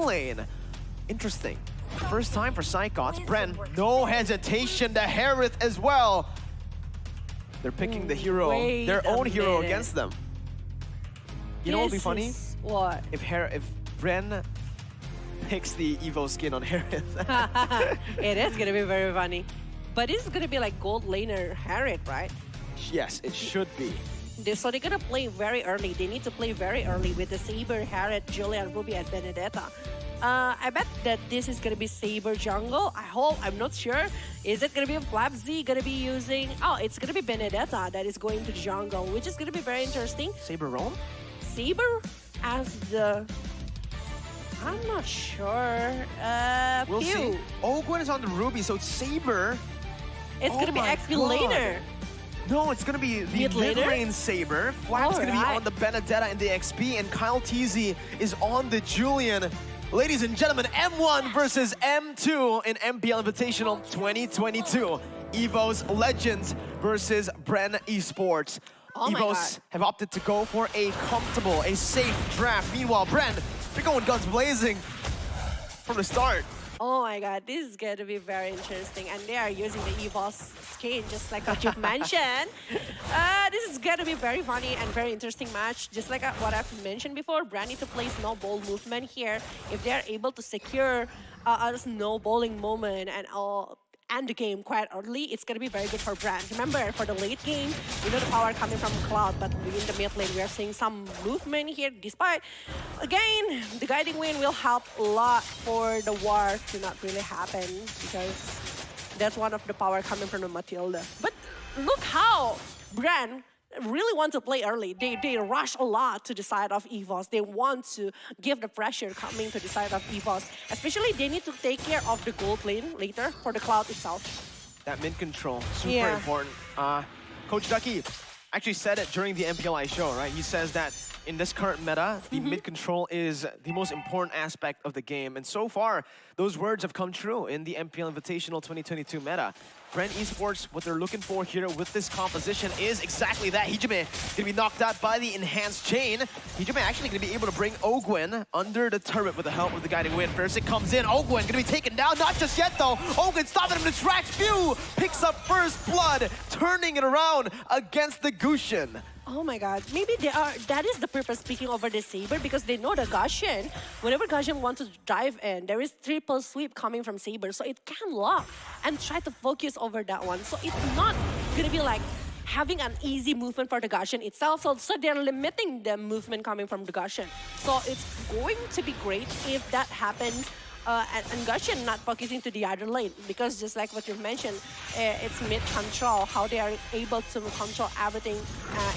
lane. Interesting. First time for Psychots. Bren, no hesitation to Harith as well. They're picking the hero, their own hero against them. You know what would be funny? What? If Bren picks the Evo skin on Harith. It is gonna be very funny. But this is gonna be like gold laner Harith, right? Yes, it should be. So they're gonna play very early. They need to play very early with the Saber, Harith, Julian, Ruby, and Benedetta. I bet that this is gonna be Saber jungle. I hope. I'm not sure. Is it gonna be Flapsy gonna be using? Oh, it's gonna be Benedetta that is going to the jungle, which is gonna be very interesting. Saber roam? Saber as the... I'm not sure. We'll see. Ogwen is on the Ruby, so it's Saber. It's gonna be XP laner. No, it's gonna be the mid-lane Saber. Flap's gonna be on the Benedetta and the XP, and Kyle TZ is on the Julian. Ladies and gentlemen, M1 versus M2 in MPL Invitational 2022. Evos Legends versus Bren Esports. Evos have opted to go for a comfortable, a safe draft. Meanwhile, Bren, they're going guns blazing from the start. Oh my god, this is going to be very interesting. And they are using the Evos skin, just like what you've mentioned. This is going to be very funny and very interesting match. Just like what I've mentioned before, Bren need to play snowball movement here. If they're able to secure a snowballing moment and end the game quite early, it's going to be very good for Bren. Remember, for the late game, you know the power coming from Cloud, but in the mid lane, we are seeing some movement here. Despite, again, the guiding wind will help a lot for the war to not really happen, because that's one of the power coming from the Matilda. But look how Bren really want to play early. They rush a lot to the side of Evos. They want to give the pressure coming to the side of Evos. Especially they need to take care of the gold lane later for the Cloud itself. That mid control, super important. Coach Ducky actually said it during the MPLI show, right? He says that in this current meta, the mid control is the most important aspect of the game. And so far, those words have come true in the MPL Invitational 2022 meta. Bren Esports, what they're looking for here with this composition is exactly that. Hijime gonna be knocked out by the enhanced chain. Hijime actually gonna be able to bring Ogwen under the turret with the help of the guiding wind. First it comes in, Ogwen gonna be taken down, not just yet though. Ogwen stopping him, distracts Few, picks up first blood, turning it around against the Gushin. Oh my god, maybe that is the purpose speaking over the Saber, because they know the Gushin, whenever Gushin wants to dive in, there is triple sweep coming from Saber, so it can lock and try to focus over that one. So it's not gonna be like having an easy movement for the Gushin itself, so they're limiting the movement coming from the Gushin. So it's going to be great if that happens. And Gushin not focusing to the other lane, because just like what you've mentioned, it's mid control, how they are able to control everything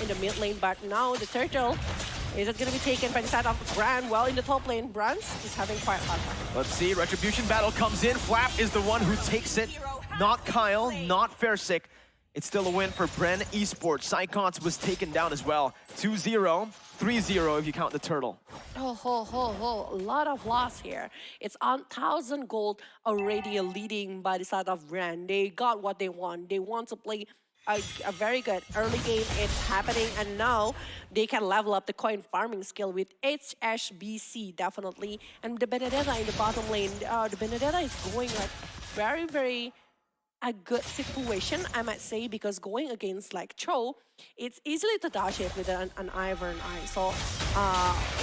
in the mid lane. But now the turtle, is it going to be taken by the side of Bren? Well, in the top lane, Bren is having quite fun. Let's see, Retribution battle comes in. Flap is the one who takes it, not Kyle, not Fairsick. It's still a win for Bren Esports. Psychots was taken down as well. 2-0, 3-0 if you count the turtle. A lot of loss here. It's on 1,000 gold already leading by the side of Bren. They got what they want. They want to play a very good early game. It's happening, and now they can level up the coin farming skill with HSBC, definitely. And the Benedetta in the bottom lane, the Benedetta is going like very a good situation, I might say, because going against like Cho, it's easily to dodge it with an eye for an eye. So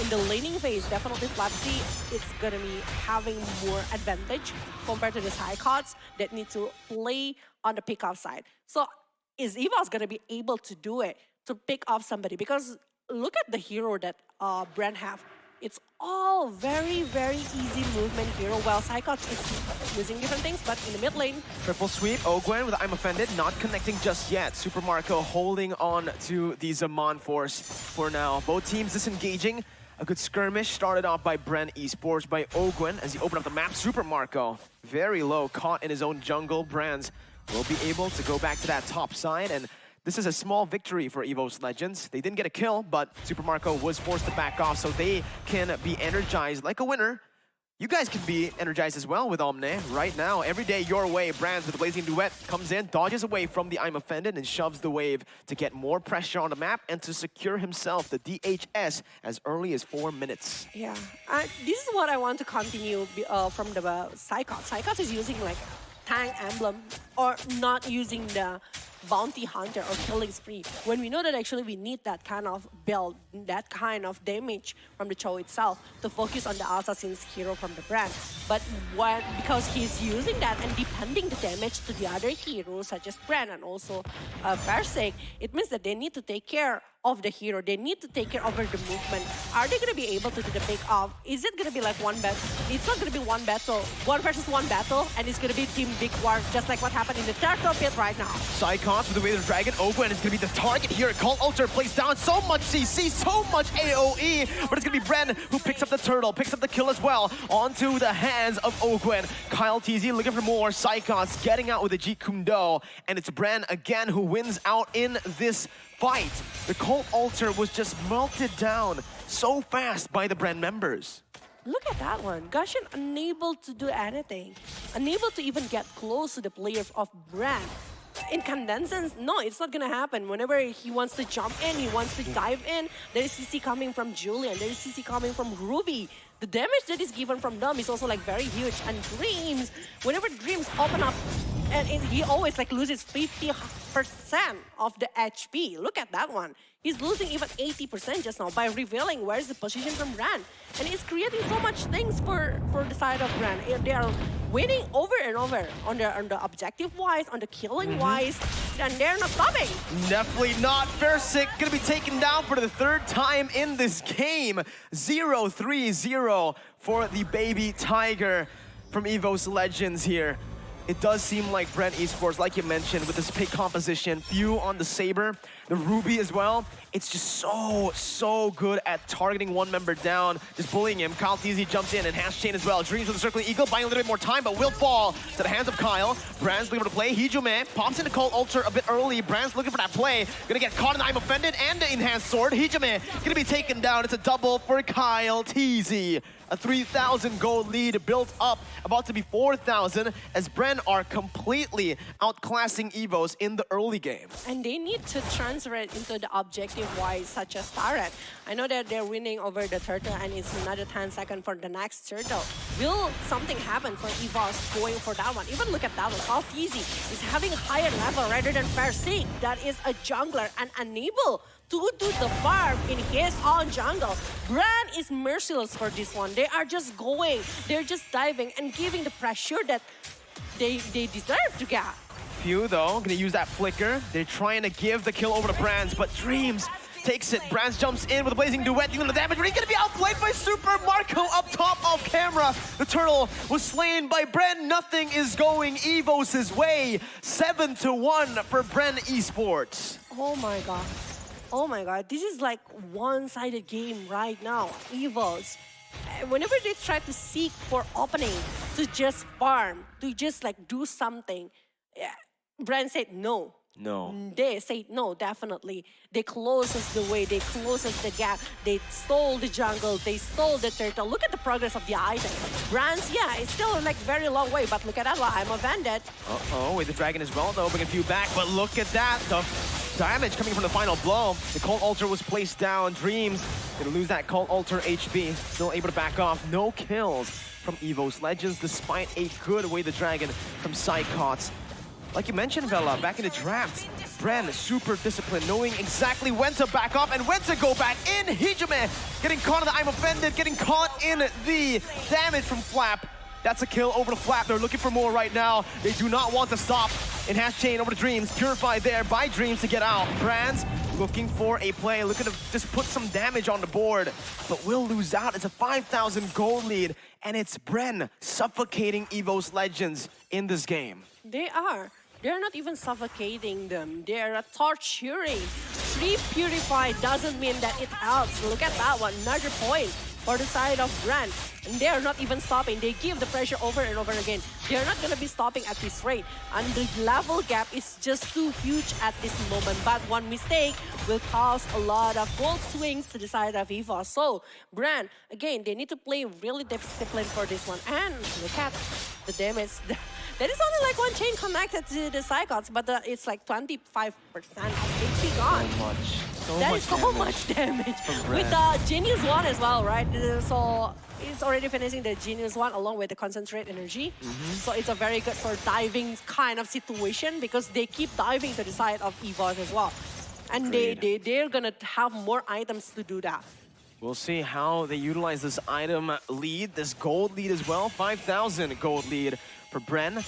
in the laning phase, definitely Flapsy is gonna be having more advantage compared to the Psychots that need to play on the pick-off side. So is Evos gonna be able to do it, to pick off somebody? Because look at the hero that Bren have. It's all very easy movement hero. Well, Psychots is using different things, but in the mid lane. Triple sweep, Ogwen with I'm Offended, not connecting just yet. Super Marco holding on to the Zaman force for now. Both teams disengaging. A good skirmish started off by Bren Esports, by Ogwen as he opened up the map. Super Marco, very low, caught in his own jungle. Brands will be able to go back to that top side, and this is a small victory for Evos Legends. They didn't get a kill, but Super Marco was forced to back off, so they can be energized like a winner You guys can be energized as well with Omne right now. Every day your way, Brands with the Blazing Duet comes in, dodges away from the I'm Offended and shoves the wave to get more pressure on the map and to secure himself the DHS as early as 4 minutes. Yeah, this is what I want to continue from the Psychos. Psychos is using like tank emblem or not using the bounty hunter or killing spree when we know that actually we need that kind of build, that kind of damage from the Cho itself to focus on the assassin's hero from the brand. But because he's using that and depending the damage to the other heroes such as Bren and also Farsake, it means that they need to take care of the hero. They need to take care of the movement. Are they going to be able to do the pick off? Is it going to be like one battle? It's not going to be one battle, one versus one battle, and it's going to be Team Big War, just like what happened in the Turtle Pit right now. Psychos with the Way of the Dragon, Ogwen is going to be the target here. Cult Altar plays down so much CC, so much AoE, but it's going to be Bren who picks up the turtle, picks up the kill as well, onto the hands of Ogwen. Kyle TZ looking for more. Psychos getting out with the Jeet Kune Do, and it's Bren again who wins out in this fight. The Cult Altar was just melted down so fast by the Bren members. Look at that one. Gashin unable to do anything. Unable to even get close to the players of Bren. Incandescence, no, it's not gonna happen. Whenever he wants to jump in, he wants to dive in, there is CC coming from Julian, there is CC coming from Ruby. The damage that is given from them is also like very huge. And Dreams, whenever Dreams open up, and he always like loses 50% of the HP. Look at that one. He's losing even 80% just now by revealing where's the position from Bren. And it's creating so much things for the side of Bren. They are winning over and over on the objective-wise, on the killing-wise, and they're not stopping. Definitely not. Farsake gonna be taken down for the 3rd time in this game. 0-3-0 for the baby Tiger from Evos Legends here. It does seem like Bren Esports, like you mentioned, with this pick composition, few on the Saber, the Ruby as well. It's just so good at targeting one member down, just bullying him. Kyle TZ jumps in and Hash Chain as well. Dreams with the Circling Eagle, buying a little bit more time, but will fall to the hands of Kyle. Brand's looking for the play. Hijume pops into Cult Altar a bit early. Brand's looking for that play. Gonna get caught in the I'm Offended and the Enhanced Sword. Hijume gonna be taken down. It's a double for Kyle TZ. A 3,000 gold lead built up, about to be 4,000, as Bren are completely outclassing Evos in the early game. And they need to transfer it into the objective-wise, such as Turret. I know that they're winning over the Turtle, and it's another 10 seconds for the next Turtle. Will something happen for Evos going for that one? Even look at that one. How easy is having higher level rather than Farsake. That is a jungler and unable to do the farm in his own jungle. Bren is merciless for this one. They are just going, they're just diving and giving the pressure that they deserve to get. Few though, gonna use that flicker. They're trying to give the kill over to Brands, but Dreams takes it. Brands jumps in with a Blazing Duet, dealing the damage, but he's gonna be outplayed by Super Marco up top off camera. The turtle was slain by Bren. Nothing is going Evos' way. 7-1 for Bren Esports. Oh my god. Oh my god, this is like one-sided game right now. Evos, whenever they try to seek for opening, to just farm, to just like do something, Bren said no. No. They said no, definitely. They closed the way, they closed the gap, they stole the jungle, they stole the turtle. Look at the progress of the item. Brands, yeah, it's still like very long way, but look at that, I'm offended. Uh-oh, with the dragon as well though, bringing a few back, but look at that, the damage coming from the final blow. The Cult Altar was placed down. Dreams gonna lose that Cult Altar HP. Still able to back off. No kills from Evos Legends, despite a good Way the Dragon from Psychos. Like you mentioned, Vela, back in the draft, Bren super disciplined, knowing exactly when to back off and when to go back in. Hijume getting caught in the I'm Offended, getting caught in the damage from Flap. That's a kill over the Flap. They're looking for more right now. They do not want to stop. In Hash Chain over to Dreams, purified there by Dreams to get out. Brands looking for a play, looking to just put some damage on the board, but will lose out. It's a 5,000 gold lead, and it's Bren suffocating Evos Legends in this game. They are. They're not even suffocating them. They're torturing. 3 purified doesn't mean that it helps. Look at that one, another point for the side of Bren. And they are not even stopping. They give the pressure over and over again. they're not going to be stopping at this rate. And the level gap is just too huge at this moment. But one mistake will cause a lot of gold swings to the side of Evos. So, Bren, again, they need to play really disciplined for this one. And look at the damage. There is only like one chain connected to the Psychots, but it's like 25% of HP gone. That is so much damage. With the Genius 1 as well, right? So it's already finishing the Genius 1 along with the Concentrate Energy. So it's a very good for diving kind of situation because they keep diving to the side of Evos as well. And they're going to have more items to do that. We'll see how they utilize this item lead, this gold lead as well. 5,000 gold lead for Bren.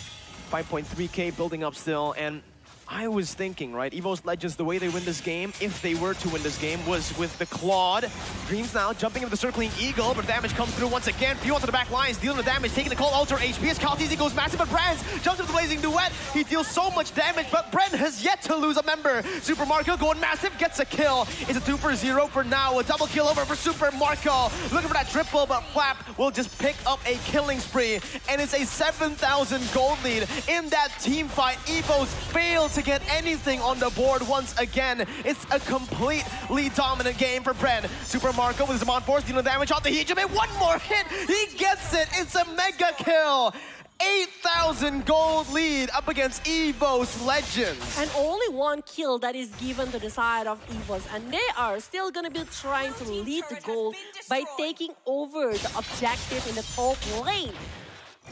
5.3k building up still. And I was thinking, right, Evos Legends, the way they win this game, if they were to win this game, was with the Claude. Dreams now jumping into the Circling Eagle, but damage comes through once again. Few onto the back lines, dealing the damage, taking the Cold Altar HP as Kaltizi goes massive, but Bren jumps into the Blazing Duet. He deals so much damage, but Bren has yet to lose a member. Super Marco going massive, gets a kill. It's a 2 for 0 for now. A double kill over for Super Marco. Looking for that triple, but Flap will just pick up a killing spree. And it's a 7,000 gold lead in that team fight. Evos failed to get anything on the board once again. It's a completely dominant game for Bren. Super Marco with his Amon Force dealing damage off the heat jump. And one more hit, he gets it. It's a mega kill. 8,000 gold lead up against Evos Legends. And only one kill that is given to the side of Evos. And they are still going to be trying to lead the goal by taking over the objective in the top lane.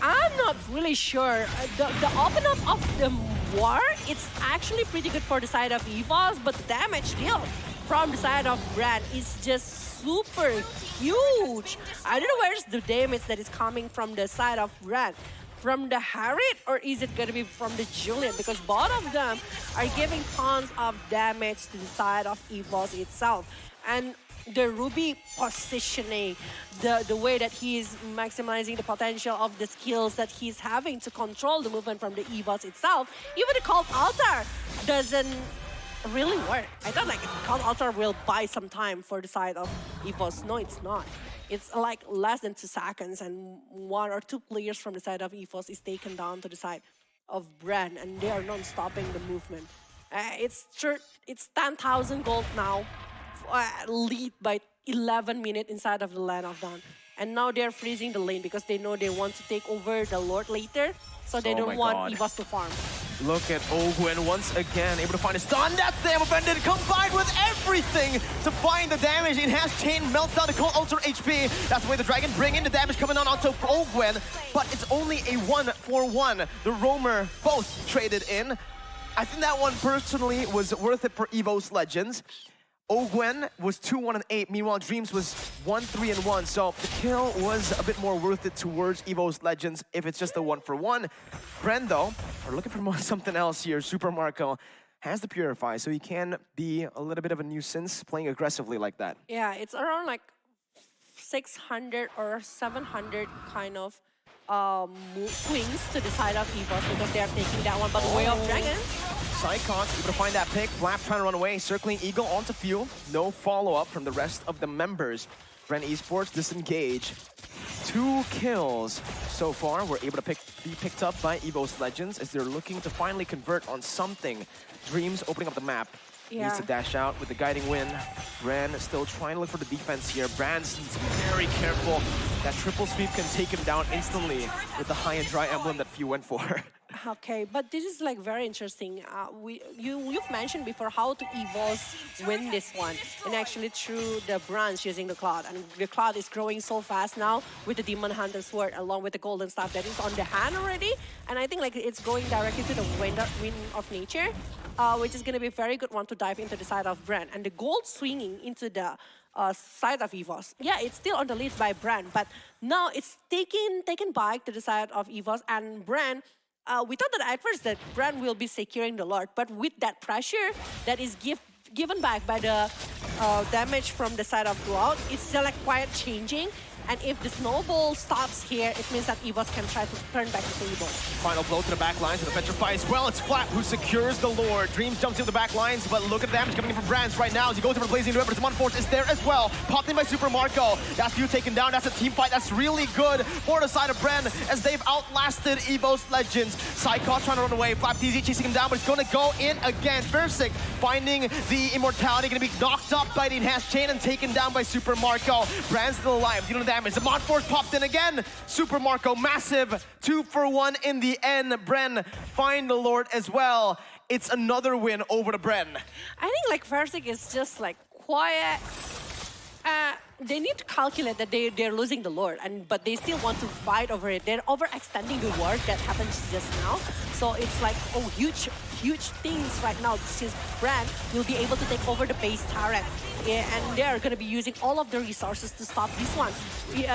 I'm not really sure. The open up of the war, it's actually pretty good for the side of Evos, but the damage deal from the side of Bren is just super huge. I don't know where's the damage that is coming from the side of Bren. From the Harriet, or is it going to be from the Julian? Because both of them are giving tons of damage to the side of Evos itself. And the Ruby positioning, the way that he's maximizing the potential of the skills that he's having to control the movement from the Evos itself, even the Cult Altar doesn't really work. I thought like Cult Altar will buy some time for the side of Evos. No, it's not. It's like less than 2 seconds and 1 or 2 players from the side of Evos is taken down to the side of Bren and they are not stopping the movement. It's 10,000 gold now. Lead by 11 minutes inside of the Land of Dawn. And now they're freezing the lane because they know they want to take over the Lord later. So they don't want Evos to farm. Look at Ogwen once again, able to find a stun. That's the Bandit combined with everything to find the damage. Enhanced Chain melts down the Cold Ultra HP. That's the way the Dragon bring in the damage coming on onto Ogwen. But it's only a 1-for-1. The Roamer both traded in. I think that one personally was worth it for Evos Legends. Ogwen was 2-1-8, meanwhile Dreams was 1-3-1, so the kill was a bit more worth it towards Evos Legends if it's just a 1-for-1. Bren, though, are looking for something else here. Super Marco has the Purify, so he can be a little bit of a nuisance playing aggressively like that. Yeah, it's around like 600 or 700 kind of swings to the side of Evos because they are taking that one, but the way of Dragon. Psychons able to find that pick. Flap trying to run away. Circling Eagle onto Fuel. No follow-up from the rest of the members. Bren Esports disengage. 2 kills so far were able to be picked up by Evos Legends as they're looking to finally convert on something. Dreams opening up the map. Needs to dash out with the guiding wind. Bren still trying to look for the defense here. Bren needs to be very careful. That triple sweep can take him down instantly with the high and dry emblem that Few went for. Okay, but this is like very interesting. You've mentioned before how to Evos win this one, and actually through the branch using the Cloud, and the Cloud is growing so fast now with the Demon Hunter Sword along with the Golden Staff that is on the hand already, and I think like it's going directly to the Wind of Nature, which is going to be a very good one to dive into the side of Bren, and the gold swinging into the side of Evos. Yeah, it's still on the lead by Bren, but now it's taken back to the side of Evos, and Bren. We thought that at first that Bren will be securing the Lord, but with that pressure that is given back by the damage from the side of Cloud, it's still like quite changing. And if the snowball stops here, it means that Evos can try to turn back the table. Final blow to the back lines, to the Petrify as well. It's Flap who secures the Lord. Dreams jumps into the back lines, but look at the damage coming in from Brands right now as he goes over the Blazing River. Simon Force is there as well. Popped in by Super Marco. That's few taken down. That's a team fight. That's really good for the side of Bren as they've outlasted Evos Legends. Psychos trying to run away. Flap TZ chasing him down, but it's going to go in again. Versik finding the immortality, going to be knocked up by the enhanced chain and taken down by Super Marco. Brand's still alive, dealing damage. The Mod Force popped in again. Super Marco, massive 2-for-1 in the end. Bren find the Lord as well. It's another win over the Bren. I think like Versik is just like quiet. They need to calculate that they're losing the Lord, but they still want to fight over it. They're overextending the war that happens just now. So it's like, oh, huge things right now since Bren will be able to take over the base turret. Yeah, and they are going to be using all of the resources to stop this one.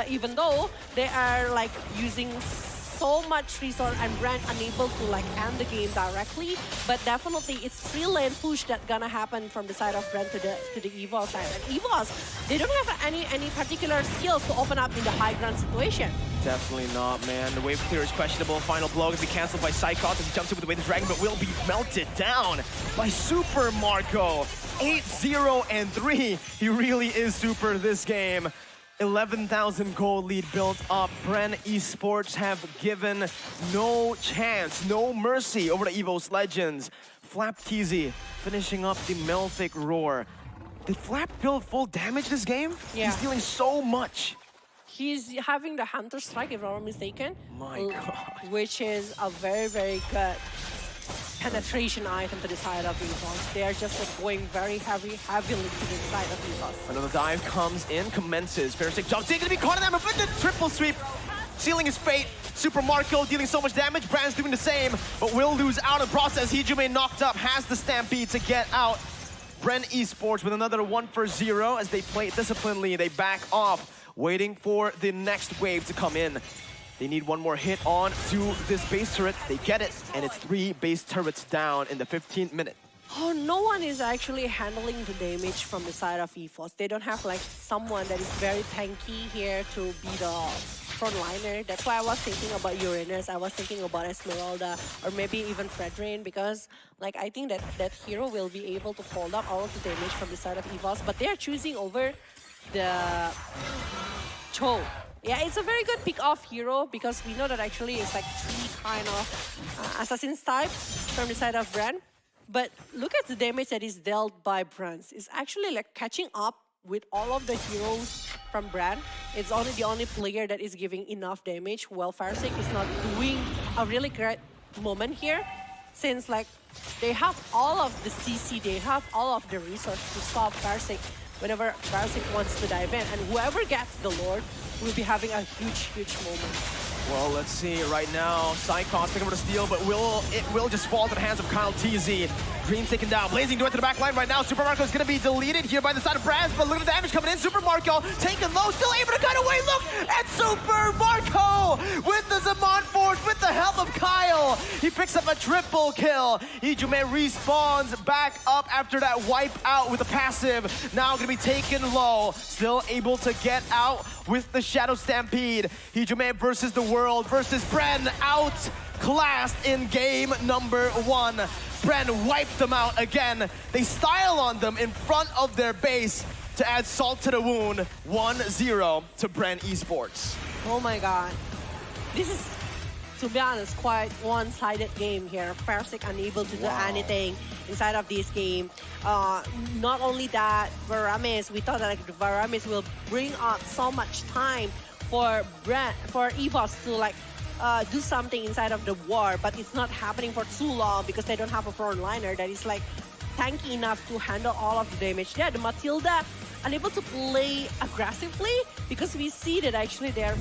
Even though they are like using so much resource and Bren unable to like end the game directly, but definitely it's 3-lane push that's gonna happen from the side of Bren to the Evos side. And Evos, they don't have any particular skills to open up in the high ground situation. Definitely not, man. The wave clear is questionable. Final blow is be cancelled by Psychos as he jumps in with the Wave of the Dragon, but will be melted down by Super Marco. 8-0-3. He really is super this game. 11,000 gold lead built up. Bren Esports have given no chance, no mercy over the Evos Legends. Flap TZ finishing up the Melthic Roar. Did Flap build full damage this game? Yeah. He's dealing so much. He's having the Hunter Strike, if I'm not mistaken. My God. Which is a very, very good penetration item to the side of Evos. They are just like going very heavily to the side of Evos. Another dive comes in, commences. Versik jumps in, gonna be caught in that with the triple sweep, sealing his fate. Super Marco dealing so much damage. Brand's doing the same, but will lose out in the process. Hijume knocked up, has the Stampede to get out. Bren Esports with another 1-for-0 as they play disciplinedly. They back off, waiting for the next wave to come in. They need one more hit on to this base turret. They get it, and it's 3 base turrets down in the 15th minute. Oh, no one is actually handling the damage from the side of Evos. They don't have like someone that is very tanky here to be the frontliner. That's why I was thinking about Uranus. I was thinking about Esmeralda or maybe even Fredrin, because like I think that hero will be able to hold up all of the damage from the side of Evos. But they are choosing over the Cho. Yeah, it's a very good pick-off hero because we know that actually it's like 3 kind of assassins type from the side of Bren. But look at the damage that is dealt by Bren. It's actually like catching up with all of the heroes from Bren. It's only the only player that is giving enough damage, while Versik is not doing a really great moment here, since like they have all of the CC, they have all of the resources to stop Versik whenever Versik wants to dive in. And whoever gets the Lord will be having a huge moment. Well, let's see right now. Psychos picking over the steal, but it will just fall to the hands of Kyle TZ. Dream taken down. Blazing Duet to the back line right now. Super Marco is going to be deleted here by the side of Brands, but look at the damage coming in. Super Marco taken low, still able to cut away. Look at Super Marco with the Zaman Force, with the help of Kyle. He picks up a triple kill. Hijume respawns back up after that wipe out with the passive. Now going to be taken low. Still able to get out with the Shadow Stampede. Hijume versus the world versus Bren, outclassed in game number 1. Bren wiped them out again. They style on them in front of their base to add salt to the wound. 1-0 to Bren Esports. Oh my God. This is, to be honest, quite one-sided game here. Versik unable to do anything inside of this game. Not only that, Varamis, we thought that like, Varamis will bring out so much time for Evos to like do something inside of the war, but it's not happening for too long because they don't have a frontliner that is like tanky enough to handle all of the damage. Yeah, the Matilda unable to play aggressively because we see that actually they are